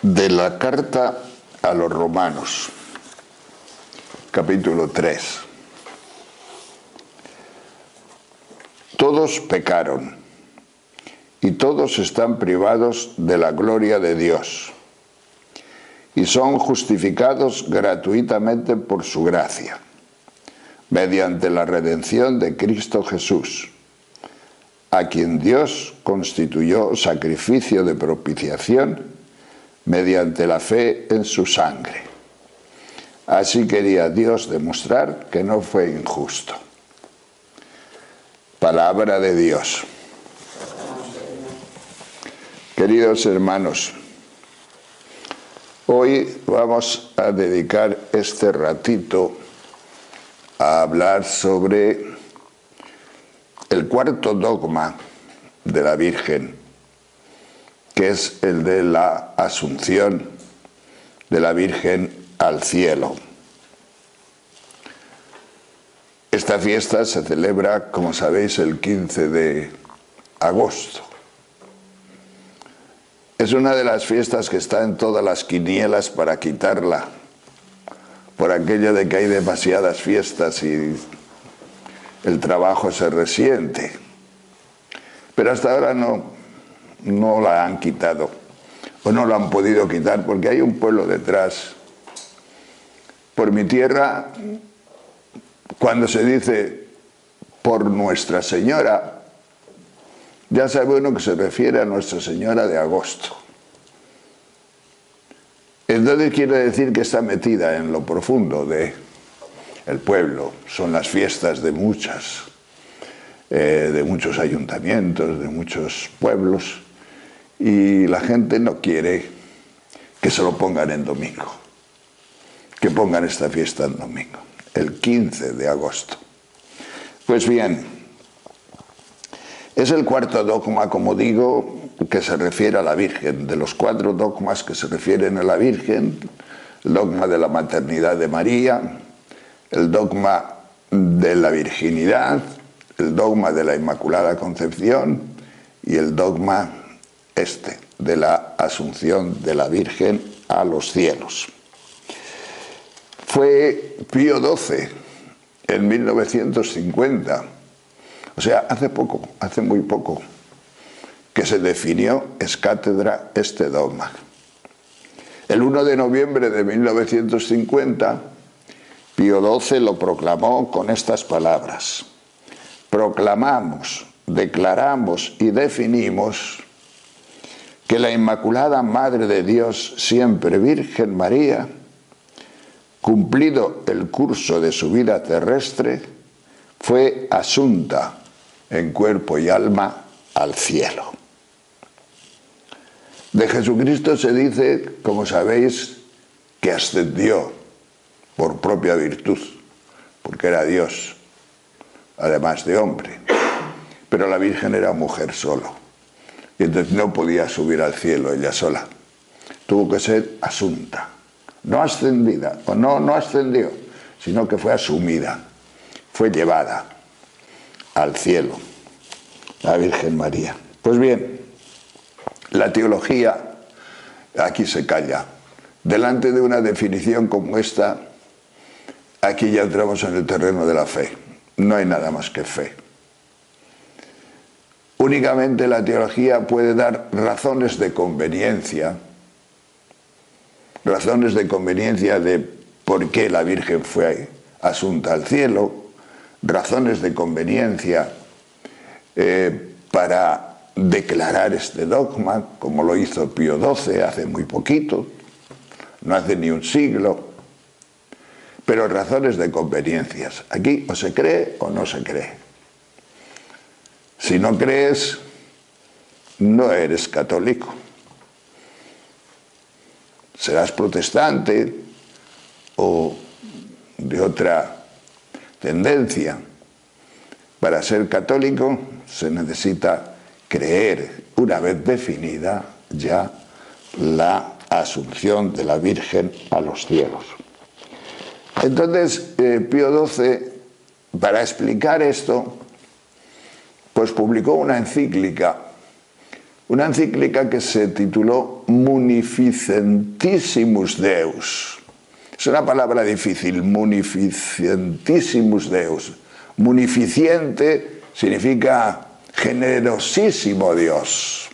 De la carta a los Romanos, capítulo 3. Todos pecaron y todos están privados de la gloria de Dios y son justificados gratuitamente por su gracia, mediante la redención de Cristo Jesús, a quien Dios constituyó sacrificio de propiciación mediante la fe en su sangre. Así quería Dios demostrar que no fue injusto. Palabra de Dios. Queridos hermanos, hoy vamos a dedicar este ratito a hablar sobre el cuarto dogma de la Virgen, que es el de la asunción de la Virgen al cielo. Esta fiesta se celebra, como sabéis, el 15 de agosto. Es una de las fiestas que está en todas las quinielas para quitarla, por aquello de que hay demasiadas fiestas y el trabajo se resiente. Pero hasta ahora no la han quitado, o no la han podido quitar, porque hay un pueblo detrás. Por mi tierra, cuando se dice por Nuestra Señora, ya sabe uno que se refiere a Nuestra Señora de agosto. Entonces quiere decir que está metida en lo profundo del pueblo. Son las fiestas de muchos ayuntamientos, de muchos pueblos, y la gente no quiere que se lo pongan en domingo, que pongan esta fiesta en domingo, el 15 de agosto. Pues bien, es el cuarto dogma, como digo, que se refiere a la Virgen. De los 4 dogmas que se refieren a la Virgen, el dogma de la maternidad de María, el dogma de la virginidad, el dogma de la Inmaculada Concepción y el dogma de la asunción de la Virgen a los cielos. Fue Pío XII en 1950, o sea, hace muy poco, que se definió ex cátedra este dogma. El 1 de noviembre de 1950, Pío XII lo proclamó con estas palabras: proclamamos, declaramos y definimos que la Inmaculada Madre de Dios, siempre Virgen María, cumplido el curso de su vida terrestre, fue asunta en cuerpo y alma al cielo. De Jesucristo se dice, como sabéis, que ascendió por propia virtud, porque era Dios, además de hombre. Pero la Virgen era mujer solo, y entonces no podía subir al cielo ella sola. Tuvo que ser asunta, no ascendida, o no ascendió, sino que fue asumida, fue llevada al cielo, la Virgen María. Pues bien, la teología aquí se calla. Delante de una definición como esta, aquí ya entramos en el terreno de la fe. No hay nada más que fe. Únicamente la teología puede dar razones de conveniencia de por qué la Virgen fue asunta al cielo, razones de conveniencia para declarar este dogma, como lo hizo Pío XII hace muy poquito, no hace ni un siglo, pero razones de conveniencias. Aquí o se cree o no se cree. Si no crees, no eres católico. Serás protestante o de otra tendencia. Para ser católico se necesita creer, una vez definida ya la asunción de la Virgen a los cielos. Entonces, Pío XII, para explicar esto, pues publicó una encíclica una encíclica que se tituló Munificentissimus Deus. Es una palabra difícil, Munificentissimus Deus. Munificiente significa generosísimo Dios.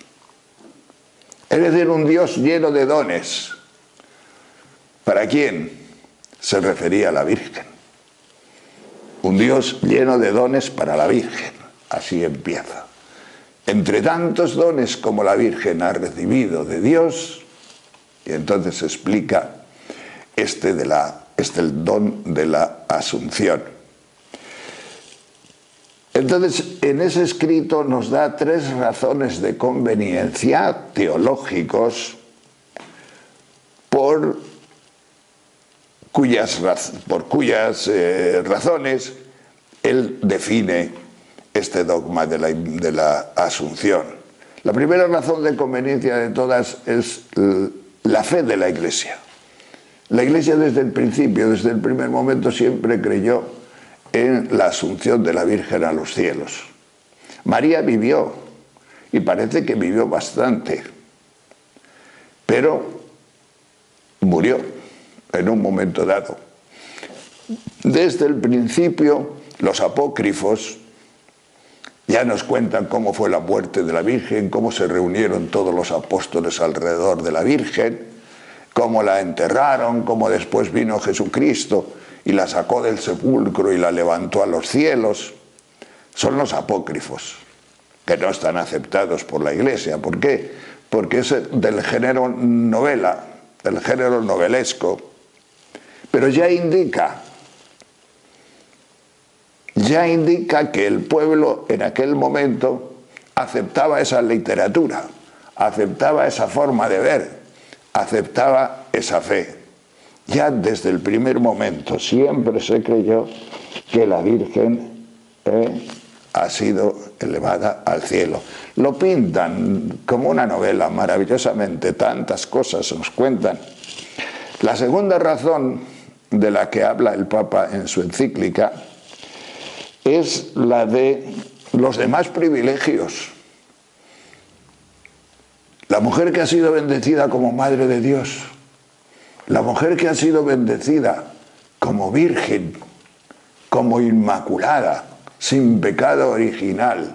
Es decir, un Dios lleno de dones. ¿Para quién? Se refería a la Virgen. Un Dios lleno de dones para la Virgen. Así empieza. Entre tantos dones como la Virgen ha recibido de Dios, y entonces se explica el don de la Asunción. Entonces, en ese escrito nos da 3 razones de conveniencia teológicos por cuyas razones él define este dogma de la Asunción. La primera razón de conveniencia de todas es la fe de la Iglesia. La Iglesia desde el principio, desde el primer momento, siempre creyó en la asunción de la Virgen a los cielos. María vivió, y parece que vivió bastante, pero murió en un momento dado. Desde el principio, los apócrifos ya nos cuentan cómo fue la muerte de la Virgen, cómo se reunieron todos los apóstoles alrededor de la Virgen, cómo la enterraron, cómo después vino Jesucristo y la sacó del sepulcro y la levantó a los cielos. Son los apócrifos, que no están aceptados por la Iglesia. ¿Por qué? Porque es del género novela, del género novelesco. Pero ya indica que el pueblo en aquel momento aceptaba esa literatura, aceptaba esa forma de ver, aceptaba esa fe. Ya desde el primer momento siempre se creyó que la Virgen ha sido elevada al cielo. Lo pintan como una novela maravillosamente, tantas cosas nos cuentan. La segunda razón de la que habla el Papa en su encíclica es la de los demás privilegios. La mujer que ha sido bendecida como Madre de Dios, la mujer que ha sido bendecida como Virgen, como Inmaculada, sin pecado original,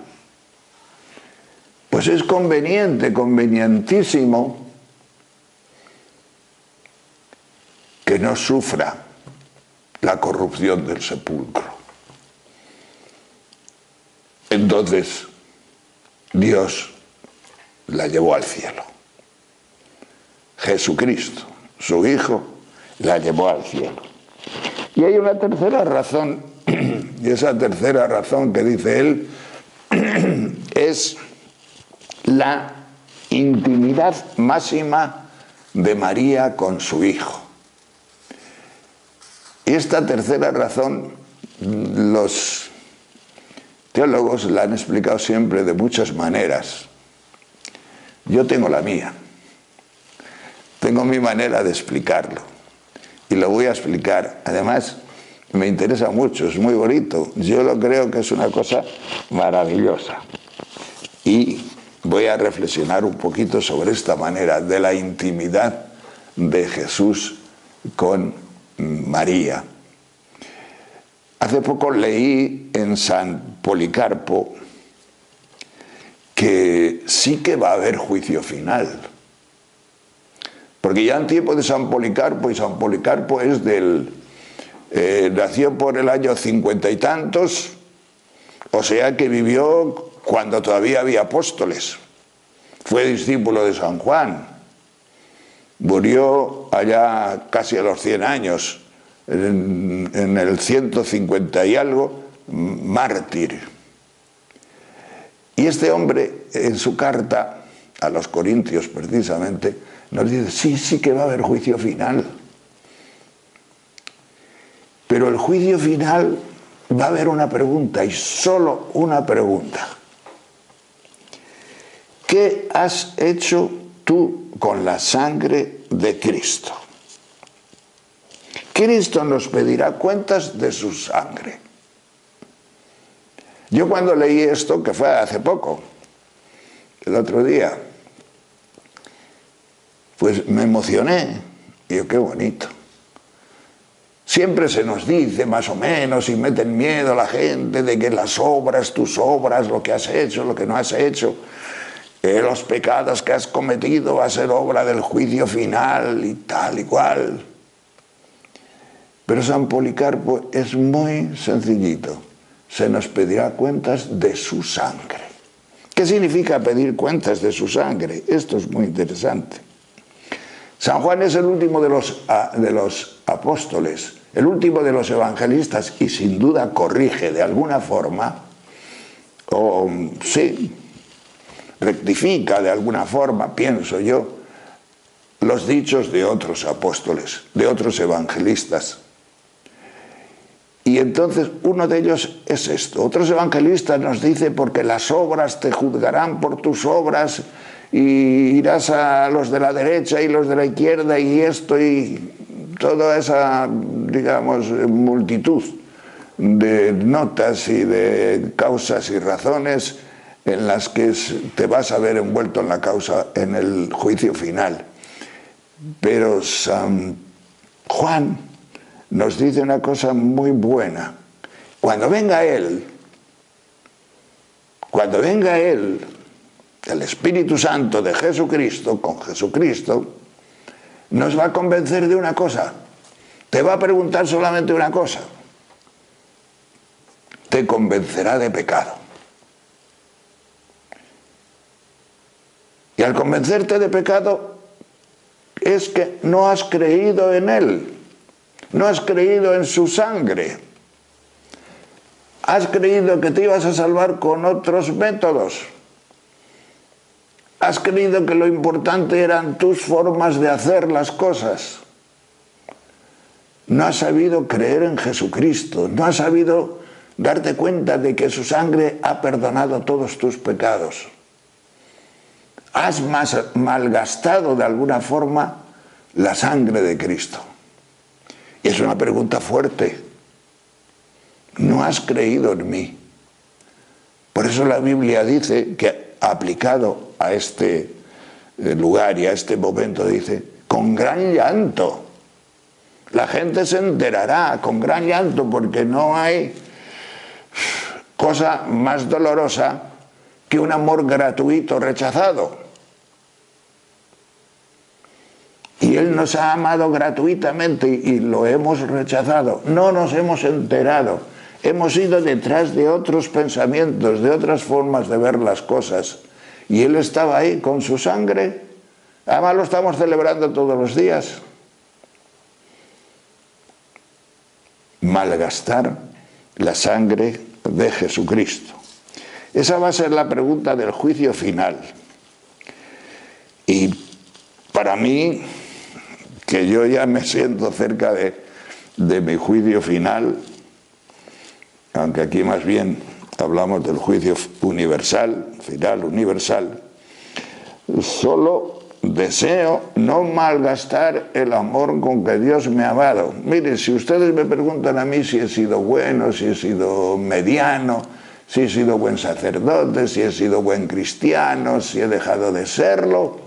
pues es conveniente, convenientísimo, que no sufra la corrupción del sepulcro. Entonces, Dios la llevó al cielo. Jesucristo, su Hijo, la llevó al cielo. Y hay una tercera razón, y esa tercera razón que dice él es la intimidad máxima de María con su Hijo. Y esta tercera razón los teólogos la han explicado siempre de muchas maneras. Yo tengo la mía. Tengo mi manera de explicarlo. Y lo voy a explicar. Además, me interesa mucho, es muy bonito. Yo lo creo que es una cosa maravillosa. Y voy a reflexionar un poquito sobre esta manera de la intimidad de Jesús con María. Hace poco leí en San Policarpo que sí que va a haber juicio final. Porque ya en tiempo de San Policarpo, y San Policarpo es nació por el año 50 y tantos, o sea que vivió cuando todavía había apóstoles. Fue discípulo de San Juan. Murió allá casi a los 100 años, en el 150 y algo, mártir. Y este hombre, en su carta a los Corintios precisamente, nos dice, sí que va a haber juicio final. Pero el juicio final va a haber una pregunta, y solo una pregunta. ¿Qué has hecho tú con la sangre de Cristo? Cristo nos pedirá cuentas de su sangre. Yo cuando leí esto, que fue hace poco, el otro día, pues me emocioné. Y yo, qué bonito. Siempre se nos dice más o menos y meten miedo a la gente de que las obras, tus obras, lo que has hecho, lo que no has hecho, los pecados que has cometido va a ser obra del juicio final y tal y cual. Pero San Policarpo es muy sencillito. Se nos pedirá cuentas de su sangre. ¿Qué significa pedir cuentas de su sangre? Esto es muy interesante. San Juan es el último de los apóstoles, el último de los evangelistas, y sin duda corrige de alguna forma, o sí, rectifica de alguna forma, pienso yo, los dichos de otros apóstoles, de otros evangelistas. Y entonces uno de ellos es esto. Otros evangelistas nos dicen, porque las obras te juzgarán por tus obras, y irás a los de la derecha y los de la izquierda y esto y toda esa, digamos, multitud de notas y de causas y razones en las que te vas a ver envuelto en la causa, en el juicio final. Pero San Juan nos dice una cosa muy buena. Cuando venga Él, el Espíritu Santo de Jesucristo, con Jesucristo, nos va a convencer de una cosa. Te va a preguntar solamente una cosa. Te convencerá de pecado. Y al convencerte de pecado es que no has creído en Él. No has creído en su sangre. Has creído que te ibas a salvar con otros métodos. Has creído que lo importante eran tus formas de hacer las cosas. No has sabido creer en Jesucristo. No has sabido darte cuenta de que su sangre ha perdonado todos tus pecados. Has malgastado de alguna forma la sangre de Cristo. Y es una pregunta fuerte. No has creído en mí. Por eso la Biblia dice que, aplicado a este lugar y a este momento, dice, con gran llanto. La gente se enterará con gran llanto, porque no hay cosa más dolorosa que un amor gratuito rechazado. Y Él nos ha amado gratuitamente y lo hemos rechazado. No nos hemos enterado. Hemos ido detrás de otros pensamientos, de otras formas de ver las cosas. Y Él estaba ahí con su sangre. Además lo estamos celebrando todos los días. Malgastar la sangre de Jesucristo. Esa va a ser la pregunta del juicio final. Y para mí, que yo ya me siento cerca de mi juicio final, aunque aquí más bien hablamos del juicio universal, final universal, solo deseo no malgastar el amor con que Dios me ha amado. Mire, si ustedes me preguntan a mí si he sido bueno, si he sido mediano, si he sido buen sacerdote, si he sido buen cristiano, si he dejado de serlo,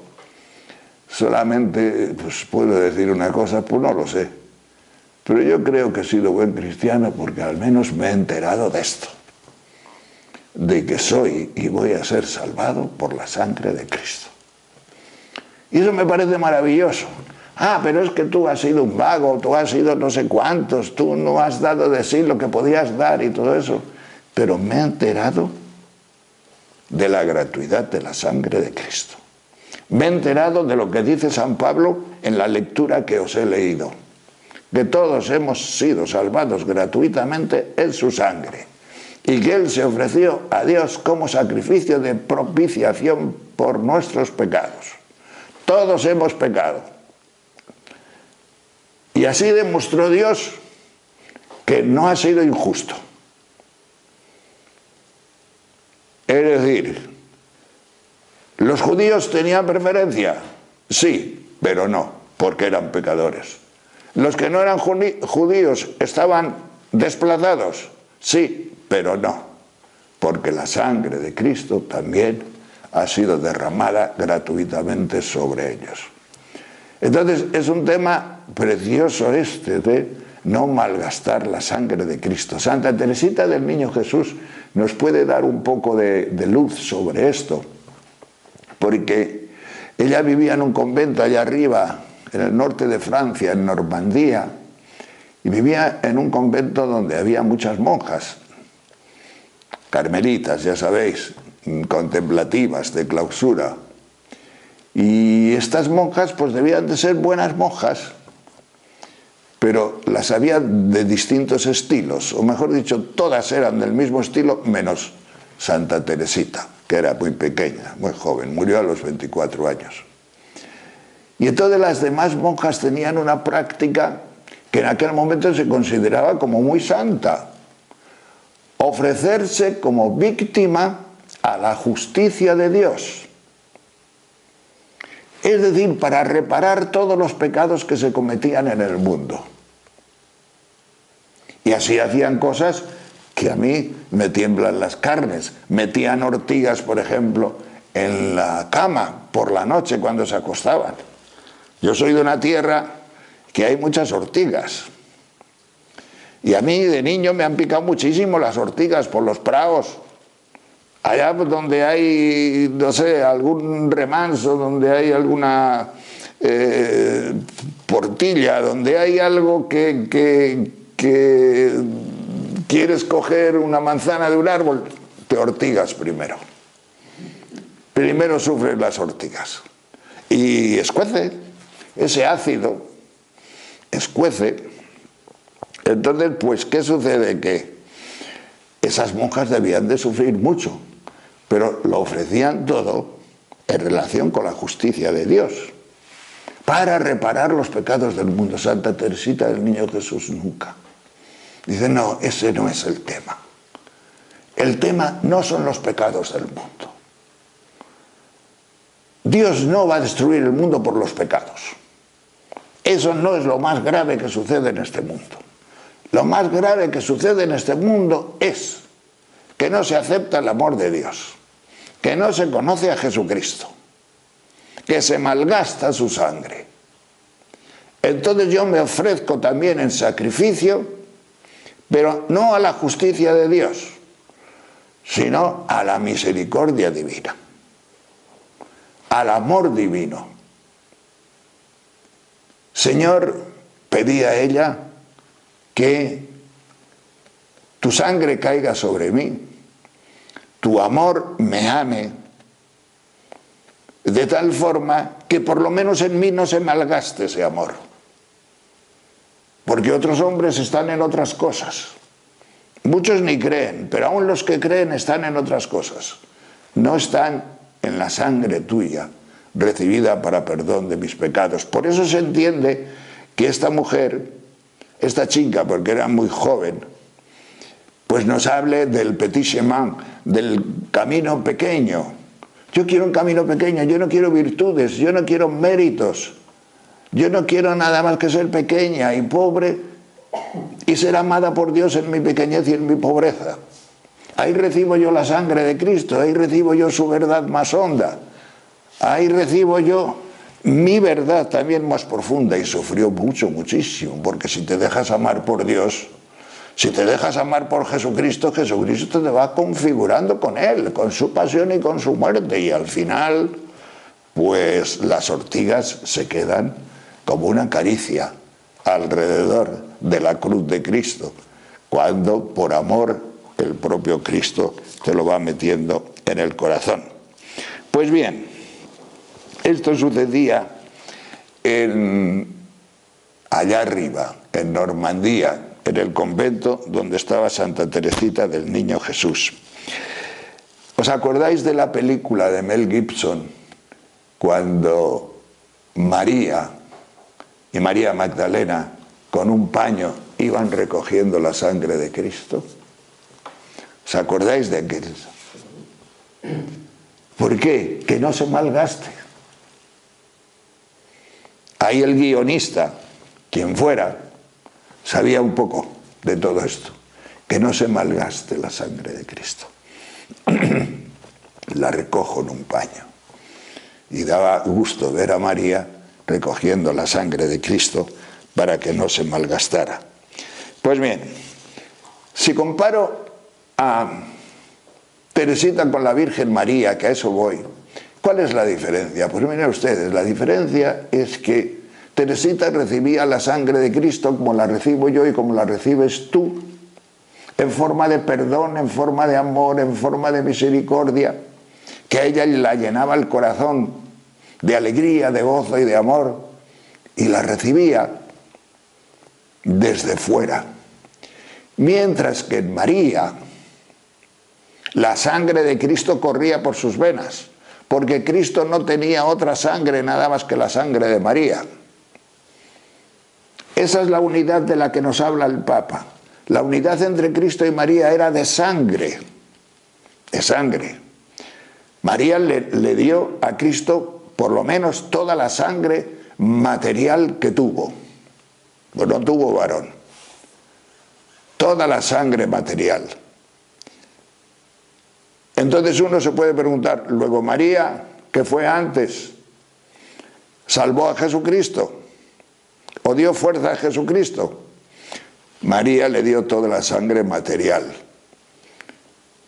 solamente pues, puedo decir una cosa, pues no lo sé. Pero yo creo que he sido buen cristiano porque al menos me he enterado de esto, de que soy y voy a ser salvado por la sangre de Cristo. Y eso me parece maravilloso. Ah, pero es que tú has sido un vago, tú has sido no sé cuántos, tú no has dado de sí lo que podías dar y todo eso. Pero me he enterado de la gratuidad de la sangre de Cristo. Me he enterado de lo que dice San Pablo en la lectura que os he leído, que todos hemos sido salvados gratuitamente en su sangre y que Él se ofreció a Dios como sacrificio de propiciación por nuestros pecados. Todos hemos pecado. Y así demostró Dios que no ha sido injusto. Es decir, ¿los judíos tenían preferencia? Sí, pero no, porque eran pecadores. ¿Los que no eran judíos estaban desplazados? Sí, pero no, porque la sangre de Cristo también ha sido derramada gratuitamente sobre ellos. Entonces es un tema precioso este de no malgastar la sangre de Cristo. Santa Teresita del Niño Jesús nos puede dar un poco de luz sobre esto, porque ella vivía en un convento allá arriba, en el norte de Francia, en Normandía, y vivía en un convento donde había muchas monjas, carmelitas, ya sabéis, contemplativas, de clausura. Y estas monjas pues debían de ser buenas monjas, pero las había de distintos estilos, o mejor dicho, todas eran del mismo estilo, menos Santa Teresita, que era muy pequeña, muy joven, murió a los 24 años. Y entonces las demás monjas tenían una práctica que en aquel momento se consideraba como muy santa: ofrecerse como víctima a la justicia de Dios. Es decir, para reparar todos los pecados que se cometían en el mundo. Y así hacían cosas que a mí me tiemblan las carnes. Metían ortigas, por ejemplo, en la cama por la noche cuando se acostaban. Yo soy de una tierra que hay muchas ortigas. Y a mí de niño me han picado muchísimo las ortigas por los prados. Allá donde hay, no sé, algún remanso, donde hay alguna portilla, donde hay algo que quieres coger una manzana de un árbol, te ortigas primero. Primero sufres las ortigas. Y escuece, ese ácido escuece. Entonces, pues, ¿qué sucede? Que esas monjas debían de sufrir mucho, pero lo ofrecían todo en relación con la justicia de Dios, para reparar los pecados del mundo. Santa Teresita del Niño Jesús nunca. Dice, no, ese no es el tema. El tema no son los pecados del mundo. Dios no va a destruir el mundo por los pecados. Eso no es lo más grave que sucede en este mundo. Lo más grave que sucede en este mundo es que no se acepta el amor de Dios, que no se conoce a Jesucristo, que se malgasta su sangre. Entonces yo me ofrezco también en sacrificio, pero no a la justicia de Dios, sino a la misericordia divina, al amor divino. Señor, pedía ella, que tu sangre caiga sobre mí, tu amor me ame, de tal forma que por lo menos en mí no se malgaste ese amor. Porque otros hombres están en otras cosas. Muchos ni creen, pero aún los que creen están en otras cosas. No están en la sangre tuya, recibida para perdón de mis pecados. Por eso se entiende que esta mujer, esta chica, porque era muy joven, pues nos hable del petit chemin, del camino pequeño. Yo quiero un camino pequeño, yo no quiero virtudes, yo no quiero méritos, yo no quiero nada más que ser pequeña y pobre y ser amada por Dios en mi pequeñez y en mi pobreza. Ahí recibo yo la sangre de Cristo, ahí recibo yo su verdad más honda, ahí recibo yo mi verdad también más profunda. Y sufrió mucho, muchísimo, porque si te dejas amar por Dios, si te dejas amar por Jesucristo, Jesucristo te va configurando con Él, con su pasión y con su muerte, y al final, pues las ortigas se quedan como una caricia alrededor de la cruz de Cristo, cuando por amor el propio Cristo te lo va metiendo en el corazón. Pues bien, esto sucedía allá arriba, en Normandía, en el convento donde estaba Santa Teresita del Niño Jesús. ¿Os acordáis de la película de Mel Gibson, cuando María y María Magdalena con un paño iban recogiendo la sangre de Cristo? ¿Os acordáis de aquello? ¿Por qué? Que no se malgaste. Ahí el guionista, quien fuera, sabía un poco de todo esto, que no se malgaste la sangre de Cristo. la recojo en un paño. Y daba gusto ver a María recogiendo la sangre de Cristo para que no se malgastara. Pues bien, si comparo a Teresita con la Virgen María, que a eso voy, ¿cuál es la diferencia? Pues miren ustedes, la diferencia es que Teresita recibía la sangre de Cristo como la recibo yo y como la recibes tú, en forma de perdón, en forma de amor, en forma de misericordia, que a ella la llenaba el corazón de alegría, de gozo y de amor, y la recibía desde fuera. Mientras que en María la sangre de Cristo corría por sus venas, porque Cristo no tenía otra sangre nada más que la sangre de María. Esa es la unidad de la que nos habla el Papa. La unidad entre Cristo y María era de sangre, de sangre. María le dio a Cristo por lo menos toda la sangre material que tuvo, pues no tuvo varón, toda la sangre material. Entonces uno se puede preguntar, luego María, ¿qué fue antes? ¿Salvó a Jesucristo? ¿O dio fuerza a Jesucristo? María le dio toda la sangre material,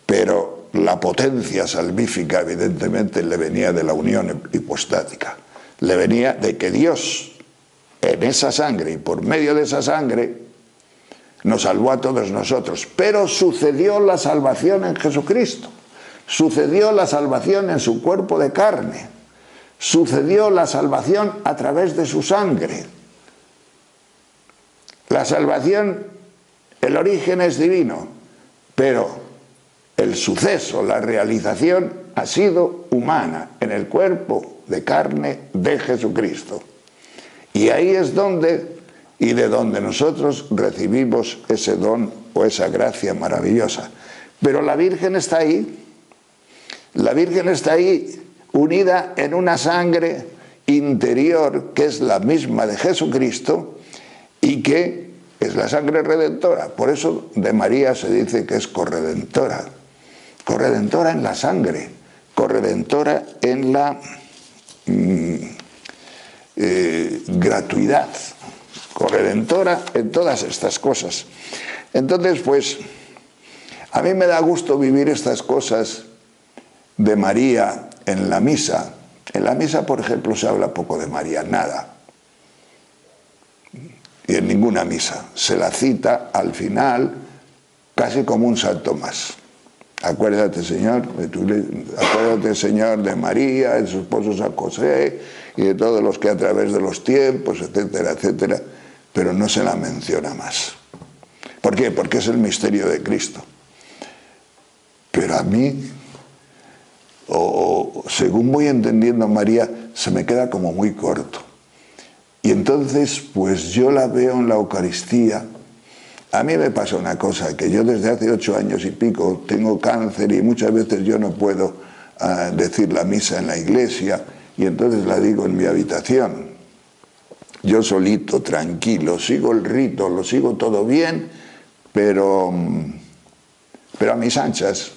pero la potencia salvífica evidentemente le venía de la unión hipostática, le venía de que Dios en esa sangre y por medio de esa sangre nos salvó a todos nosotros. Pero sucedió la salvación en Jesucristo, sucedió la salvación en su cuerpo de carne, sucedió la salvación a través de su sangre. La salvación, el origen es divino, pero el suceso, la realización ha sido humana en el cuerpo de carne de Jesucristo. Y ahí es donde y de donde nosotros recibimos ese don o esa gracia maravillosa. Pero la Virgen está ahí, la Virgen está ahí unida en una sangre interior que es la misma de Jesucristo y que es la sangre redentora. Por eso de María se dice que es corredentora. Corredentora en la sangre, corredentora en la gratuidad, corredentora en todas estas cosas. Entonces, pues, a mí me da gusto vivir estas cosas de María en la misa. En la misa, por ejemplo, se habla poco de María, nada. Y en ninguna misa. Se la cita al final casi como un santo más. Acuérdate, Señor, acuérdate, Señor, de María, de su esposo San José y de todos los que a través de los tiempos, etcétera, etcétera, pero no se la menciona más. ¿Por qué? Porque es el misterio de Cristo. Pero a mí, según voy entendiendo a María, se me queda como muy corto. Y entonces, pues yo la veo en la Eucaristía. A mí me pasa una cosa, que yo desde hace 8 años y pico tengo cáncer y muchas veces yo no puedo decir la misa en la iglesia y entonces la digo en mi habitación. Yo solito, tranquilo, sigo el rito, lo sigo todo bien, pero a mis anchas.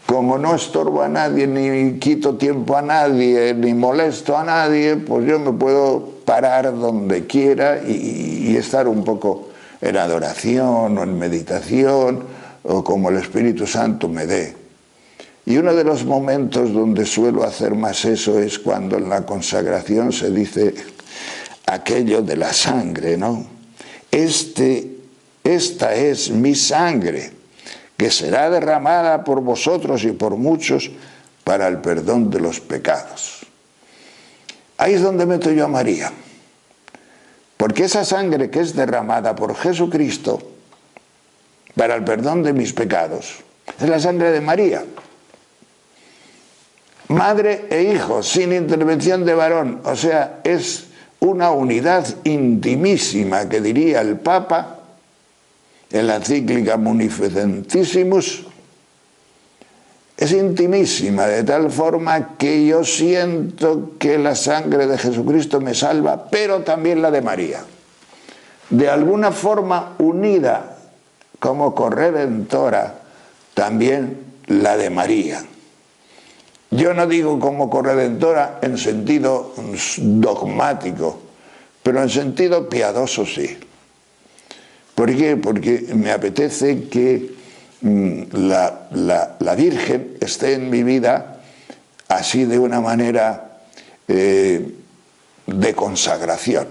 Como no estorbo a nadie, ni quito tiempo a nadie, ni molesto a nadie, pues yo me puedo parar donde quiera y estar un poco en adoración o en meditación o como el Espíritu Santo me dé. Y uno de los momentos donde suelo hacer más eso es cuando en la consagración se dice aquello de la sangre, ¿no? Esta es mi sangre, que será derramada por vosotros y por muchos para el perdón de los pecados. Ahí es donde meto yo a María. Porque esa sangre que es derramada por Jesucristo para el perdón de mis pecados es la sangre de María. Madre e hijo, sin intervención de varón. O sea, es una unidad intimísima, que diría el Papa en la encíclica Munificentissimus. Es intimísima, de tal forma que yo siento que la sangre de Jesucristo me salva, pero también la de María. De alguna forma unida como corredentora, también la de María. Yo no digo como corredentora en sentido dogmático, pero en sentido piadoso sí. ¿Por qué? Porque me apetece que la Virgen esté en mi vida así de una manera de consagración,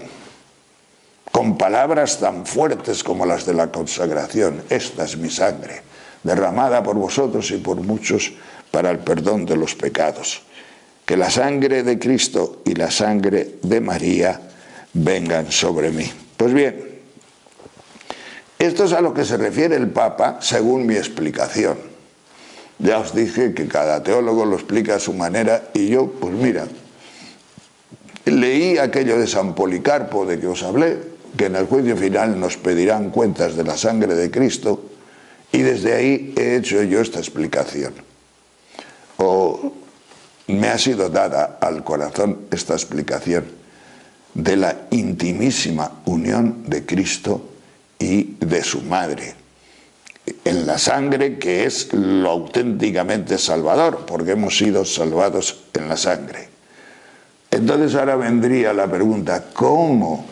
con palabras tan fuertes como las de la consagración. Esta es mi sangre, derramada por vosotros y por muchos para el perdón de los pecados. Que la sangre de Cristo y la sangre de María vengan sobre mí. Pues bien, esto es a lo que se refiere el Papa según mi explicación. Ya os dije que cada teólogo lo explica a su manera y yo, pues mira, leí aquello de San Policarpo de que os hablé, que en el juicio final nos pedirán cuentas de la sangre de Cristo, y desde ahí he hecho yo esta explicación. O me ha sido dada al corazón esta explicación de la intimísima unión de Cristo y de su madre en la sangre, que es lo auténticamente salvador, porque hemos sido salvados en la sangre. Entonces ahora vendría la pregunta: ¿cómo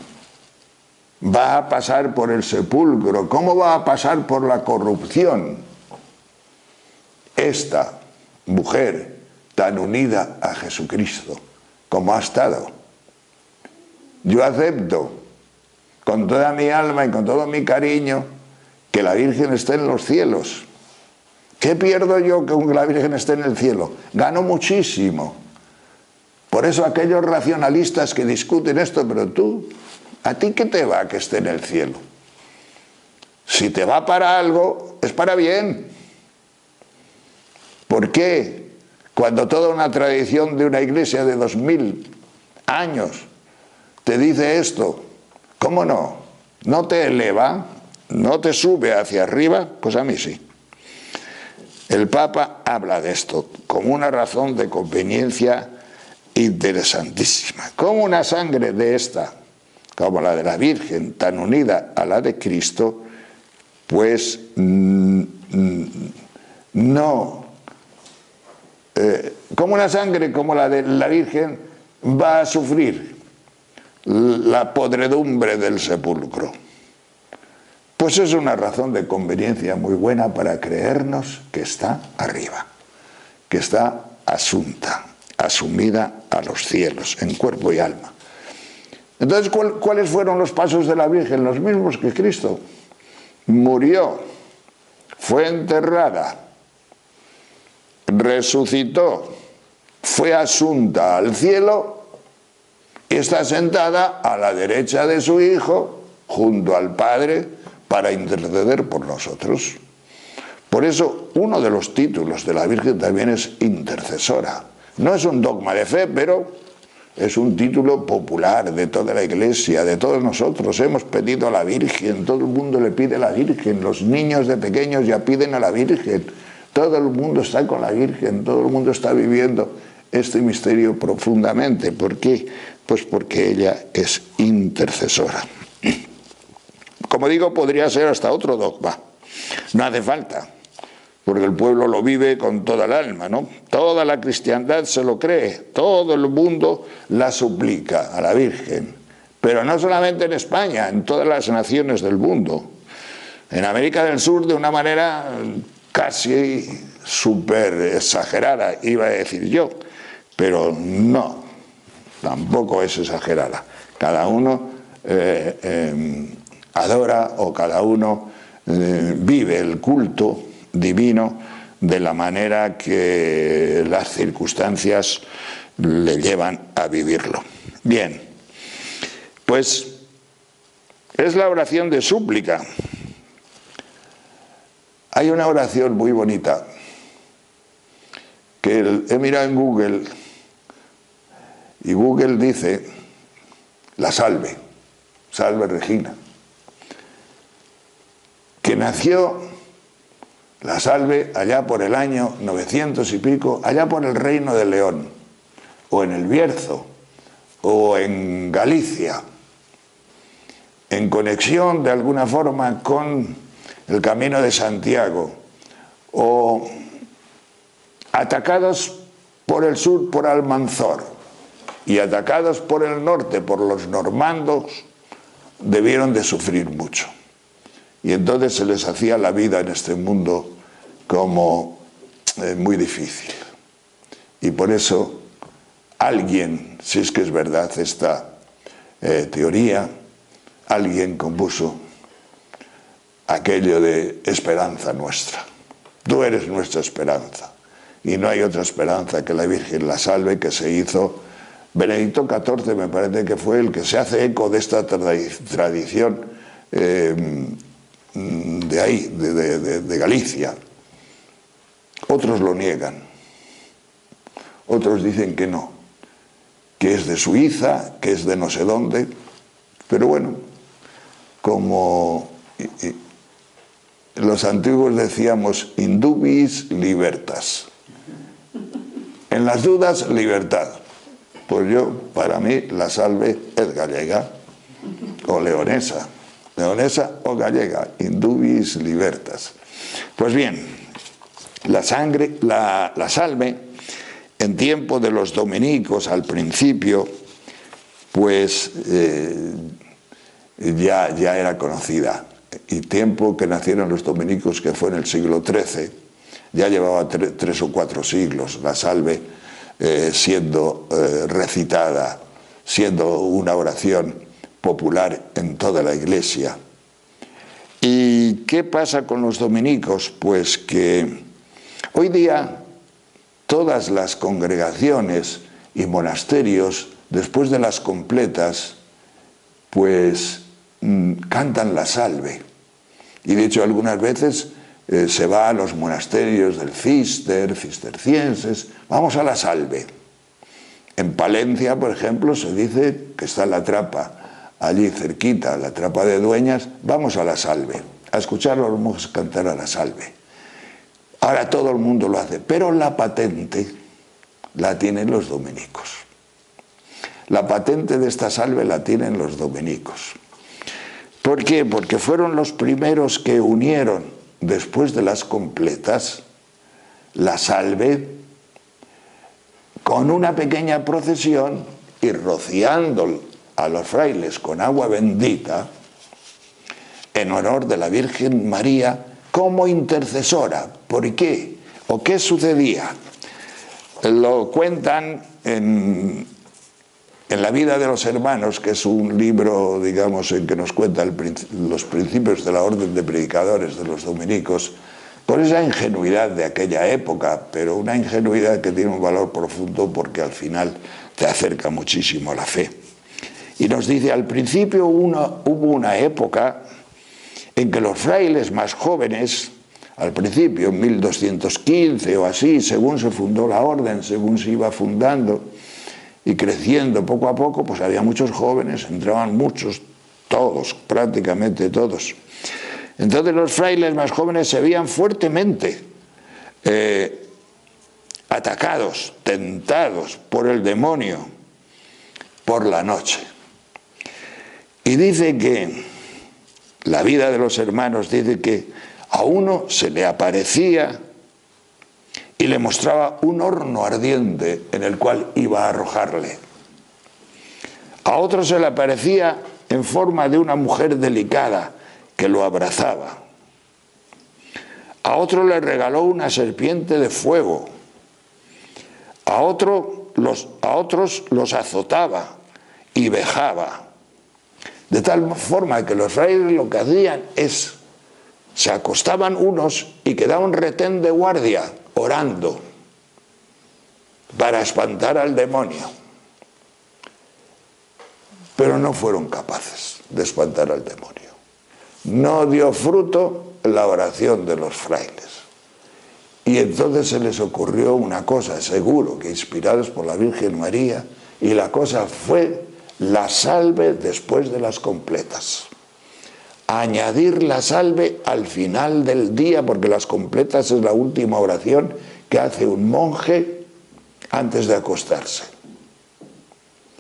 va a pasar por el sepulcro? ¿Cómo va a pasar por la corrupción esta mujer tan unida a Jesucristo como ha estado? Yo acepto con toda mi alma y con todo mi cariño que la Virgen esté en los cielos. ¿Qué pierdo yo que la Virgen esté en el cielo? Gano muchísimo. Por eso aquellos racionalistas que discuten esto, pero tú, ¿a ti qué te va que esté en el cielo? Si te va para algo, es para bien. ¿Por qué? Cuando toda una tradición de una iglesia de 2000 años te dice esto, ¿cómo no? ¿No te eleva? ¿No te sube hacia arriba? Pues a mí sí. El Papa habla de esto como una razón de conveniencia interesantísima. Como una sangre de esta, como la de la Virgen, tan unida a la de Cristo, pues no... como una sangre como la de la Virgen va a sufrir la podredumbre del sepulcro. Pues es una razón de conveniencia muy buena para creernos que está arriba, que está asunta, asumida a los cielos, en cuerpo y alma. Entonces, ¿cuáles fueron los pasos de la Virgen? Los mismos que Cristo. Murió, fue enterrada, resucitó, fue asunta al cielo y está sentada a la derecha de su Hijo, junto al Padre, para interceder por nosotros. Por eso, uno de los títulos de la Virgen también es intercesora. No es un dogma de fe, pero es un título popular de toda la Iglesia, de todos nosotros. Hemos pedido a la Virgen, todo el mundo le pide a la Virgen, los niños de pequeños ya piden a la Virgen, todo el mundo está con la Virgen, todo el mundo está viviendo este misterio profundamente. ¿Por qué? Pues porque ella es intercesora. Como digo, podría ser hasta otro dogma. No hace falta, porque el pueblo lo vive con toda el alma, ¿no? Toda la cristiandad se lo cree, todo el mundo la suplica a la Virgen. Pero no solamente en España, en todas las naciones del mundo. En América del Sur, de una manera casi súper exagerada, iba a decir yo, pero no, tampoco es exagerada. Cada uno adora, o cada uno vive el culto divino de la manera que las circunstancias le llevan a vivirlo. Bien, pues es la oración de súplica. Hay una oración muy bonita que he mirado en Google, y Google dice: la salve, salve Regina, que nació la salve allá por el año 900 y pico, allá por el Reino de León, o en el Bierzo, o en Galicia, en conexión de alguna forma con el Camino de Santiago, o atacados por el sur por Almanzor y atacados por el norte por los normandos, debieron de sufrir mucho. Y entonces se les hacía la vida en este mundo como muy difícil. Y por eso alguien, si es que es verdad esta teoría, alguien compuso aquello de esperanza nuestra. Tú eres nuestra esperanza. Y no hay otra esperanza que la Virgen la Salve, que se hizo. Benedicto XIV me parece que fue el que se hace eco de esta tradición de ahí, de Galicia. Otros lo niegan. Otros dicen que no, que es de Suiza, que es de no sé dónde. Pero bueno, como los antiguos decíamos, in dubis libertas. En las dudas, libertad. Pues yo, para mí, la Salve es gallega o leonesa. Leonesa o gallega, in dubis libertas. Pues bien, la Salve, en tiempo de los dominicos, al principio, pues ya era conocida. Y tiempo que nacieron los dominicos, que fue en el siglo XIII, ya llevaba 3 o 4 siglos la Salve siendo recitada, siendo una oración popular en toda la Iglesia. ¿Y qué pasa con los dominicos? Pues que hoy día todas las congregaciones y monasterios, después de las completas, pues cantan la Salve. Y de hecho algunas veces se va a los monasterios del cistercienses, vamos a la Salve. En Palencia, por ejemplo, se dice que está la Trapa, allí cerquita, la Trapa de Dueñas, vamos a la Salve, a escuchar a los monjes cantar a la Salve. Ahora todo el mundo lo hace, pero la patente la tienen los dominicos. La patente de esta Salve la tienen los dominicos. ¿Por qué? Porque fueron los primeros que unieron, después de las completas, la Salve con una pequeña procesión y rociando a los frailes con agua bendita en honor de la Virgen María como intercesora. ¿Por qué? ¿O qué sucedía? Lo cuentan en La vida de los hermanos, que es un libro, digamos, en que nos cuenta los principios de la orden de predicadores de los dominicos, con esa ingenuidad de aquella época, pero una ingenuidad que tiene un valor profundo porque al final te acerca muchísimo a la fe. Y nos dice, al principio hubo una época en que los frailes más jóvenes, al principio, en 1215 o así, según se fundó la orden, según se iba fundando y creciendo poco a poco, pues había muchos jóvenes, entraban muchos, todos, prácticamente todos. Entonces los frailes más jóvenes se veían fuertemente atacados, tentados por el demonio por la noche. Y dice que la vida de los hermanos dice que a uno se le aparecía y le mostraba un horno ardiente en el cual iba a arrojarle. A otro se le aparecía en forma de una mujer delicada que lo abrazaba. A otro le regaló una serpiente de fuego. A otros los azotaba y vejaba. De tal forma que los frailes lo que hacían es, se acostaban unos y quedaba un retén de guardia orando para espantar al demonio. Pero no fueron capaces de espantar al demonio. No dio fruto la oración de los frailes. Y entonces se les ocurrió una cosa, seguro que inspirados por la Virgen María, y la cosa fue la Salve después de las completas. Añadir la Salve al final del día, porque las completas es la última oración que hace un monje antes de acostarse.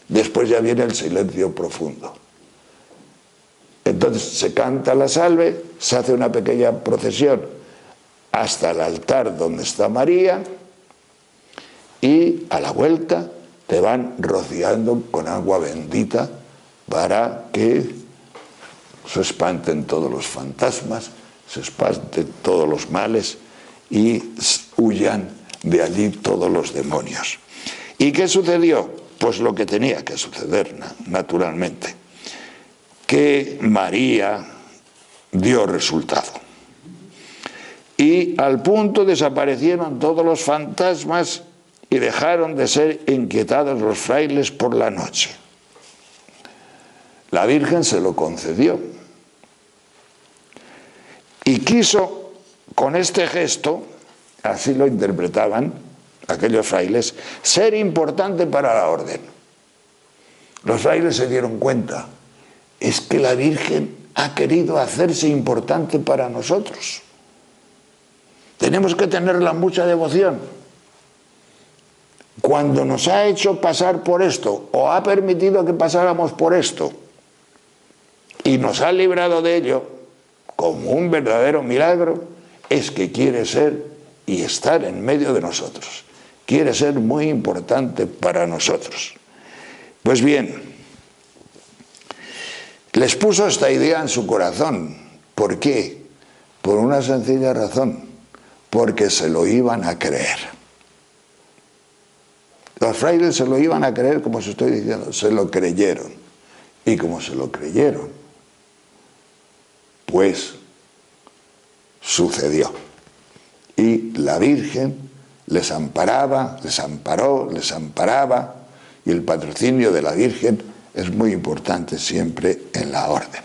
Después ya viene el silencio profundo. Entonces se canta la Salve, se hace una pequeña procesión hasta el altar donde está María y a la vuelta te van rociando con agua bendita para que se espanten todos los fantasmas, se espanten todos los males y huyan de allí todos los demonios. ¿Y qué sucedió? Pues lo que tenía que suceder, naturalmente, que María dio resultado. Y al punto desaparecieron todos los fantasmas y dejaron de ser inquietados los frailes por la noche. La Virgen se lo concedió y quiso, con este gesto, así lo interpretaban aquellos frailes, ser importante para la orden. Los frailes se dieron cuenta, es que la Virgen ha querido hacerse importante para nosotros. Tenemos que tenerla mucha devoción. Cuando nos ha hecho pasar por esto, o ha permitido que pasáramos por esto, y nos ha librado de ello, como un verdadero milagro, es que quiere ser y estar en medio de nosotros. Quiere ser muy importante para nosotros. Pues bien, les puso esta idea en su corazón. ¿Por qué? Por una sencilla razón. Porque se lo iban a creer. Los frailes se lo iban a creer, como os estoy diciendo, se lo creyeron. Y como se lo creyeron, pues sucedió. Y la Virgen les amparaba, les amparó, les amparaba, y el patrocinio de la Virgen es muy importante siempre en la orden.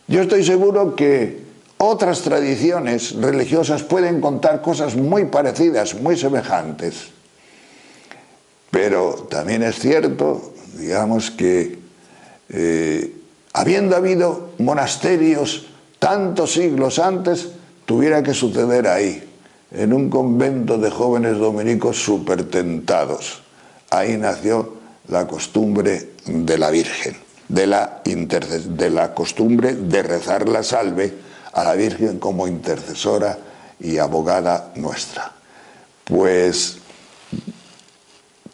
Yo estoy seguro que otras tradiciones religiosas pueden contar cosas muy parecidas, muy semejantes, pero también es cierto, digamos, que habiendo habido monasterios tantos siglos antes, tuviera que suceder ahí, en un convento de jóvenes dominicos supertentados. Ahí nació la costumbre de la Virgen, de la costumbre de rezar la salve a la Virgen como intercesora y abogada nuestra. Pues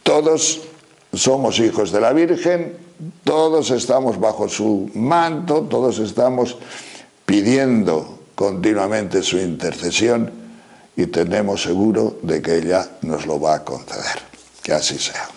todos somos hijos de la Virgen, todos estamos bajo su manto, todos estamos pidiendo continuamente su intercesión y tenemos seguro de que ella nos lo va a conceder. Que así sea.